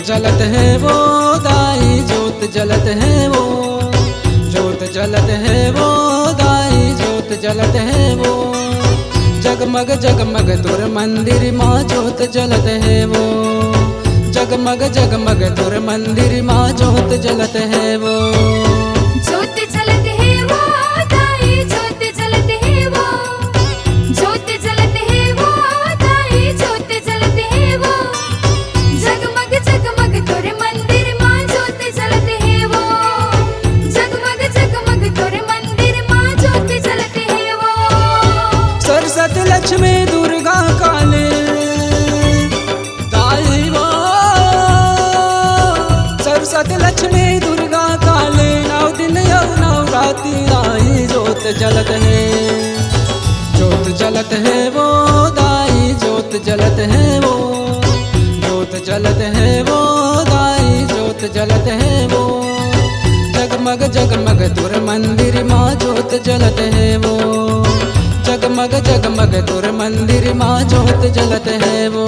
जलत है वो दाई ज्योत जलत है वो, ज्योत जलत है वो दाई ज्योत जलत है वो। जगमग जगमग तुर मंदिर माँ ज्योत जलत है वो, जगमग जगमग तुर मंदिर माँ ज्योत जलत है वो। ज्योत जलत है वो दाई ज्योत जलत है वो, ज्योत जलत है वो दाई ज्योत जलत है वो। जगमग जगमग तुर मंदिर माँ ज्योत जलत है वो, जगमग जगमग तुर मंदिर माँ ज्योत जलत है वो। सरस्वती लक्ष्मी दुर्गा काली दाई वो, सरस्वती लक्ष्मी दुर्गा काली नौ दिन यौ नौ राती आई ज्योत जलत है, ज्योत जलत है वो दाई ज्योत जलत है वो, ज्योत जलत है वो दाई ज्योत जलत है वो। जगमग जगमग तुर मंदिर माँ ज्योत जलत है वो, जगमग जगमग तुर मंदिर माँ ज्योत जलत है वो।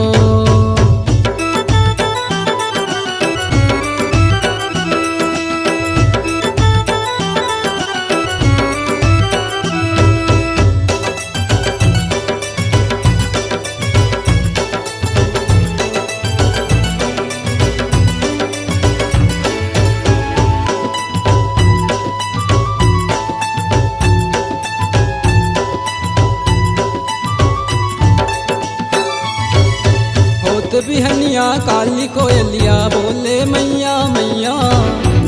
बिहनिया काली कोयलिया बोले मैया मैया,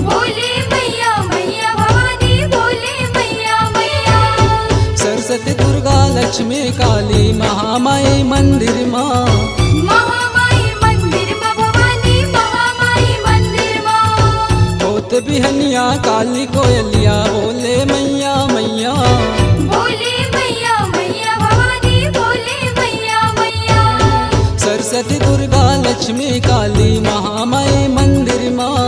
बोले मैया मैया भवानी बोले मैया मैया। सरस्वती दुर्गा लक्ष्मी काली महामाई मंदिर माँ, महामाई मंदिर माँ भवानी महामाई मंदिर माँ। होत बिहनिया काली कोयलिया बोले मैया मैया, बोले मैया मैया भवानी बोले मैया मैया। सरस्वती दुर्गा लक्ष्मी काली महामाई मंदिर माँ,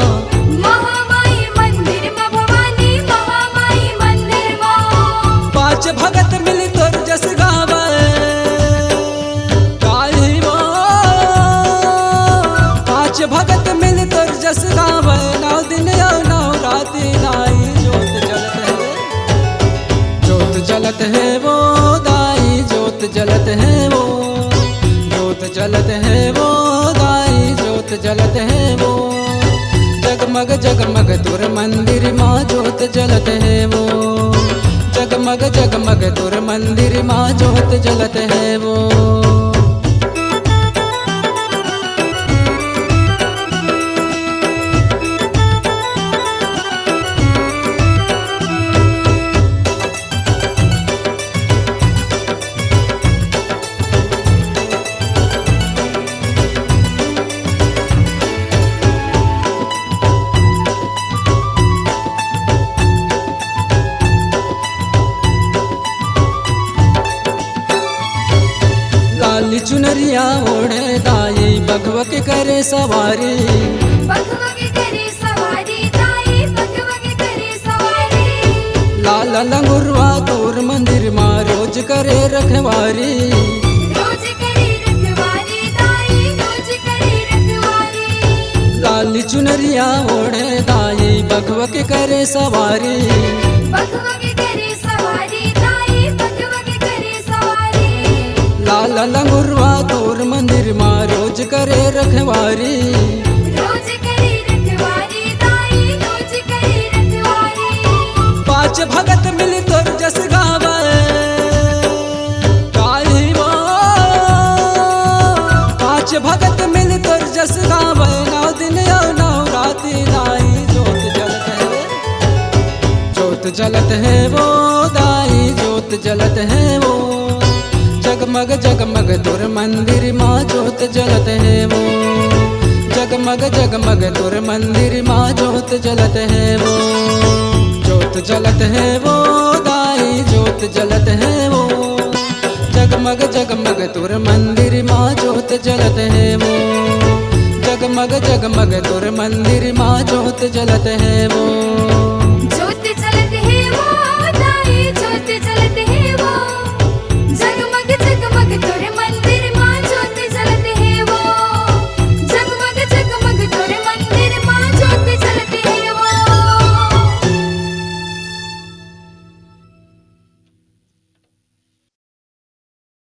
महामाई मंदिर माँ भवानी महामाई मंदिर माँ। पाँच भगत मिल तोर जस गावे काली माँ, पाँच भगत मिल तोर जस गावे नौ दिन यौ नौ राती नाई ज्योत जलत है, ज्योत जलत है वो दाई ज्योत जलत है वो, ज्योत जलत है वो दाई ज्योत जलत है वो। जगमग जगमग तुर मंदिर माँ ज्योत जलत है वो, जगमग जगमग तुर मंदिर माँ ज्योत जलत है वो। लाली चुनरिया ओढ़े दाई बघवा के करे सवारी, बघवा के करे सवारी दाई बघवा के करे सवारी। लाला लंगुरवा तोर मंदिर माँ रोज करे रखवारी, रोज करे रखवारी दाई रोज करे रखवारी। लाली चुनरिया ओढ़े दाई बघवा के करे सवारी, बघवा के करे सवारी दाई बघवा के करे सवारी। लाला लंगुरवा तोर मंदिर माँ रोज करे रखवारी, रोज करे रखवारी दाई रोज करे रखवारी। पाँच भगत मिल तोर जस गावे काली माँ, पाँच भगत मिल तोर जस गावे नौ दिन यौ नौ राती नाई ज्योत जलत है, ज्योत जलत है वो दाई ज्योत जलत है वो। जगमग जगमग तुर मंदिर माँ ज्योत जलत है वो, जगमग जगमग तुर मंदिर माँ ज्योत जलत है वो। ज्योत जलत है वो दाई ज्योत जलत है वो, जगमग जगमग तुर मंदिर माँ ज्योत जलत है वो, जगमग जगमग तुर मंदिर माँ ज्योत जलत है वो।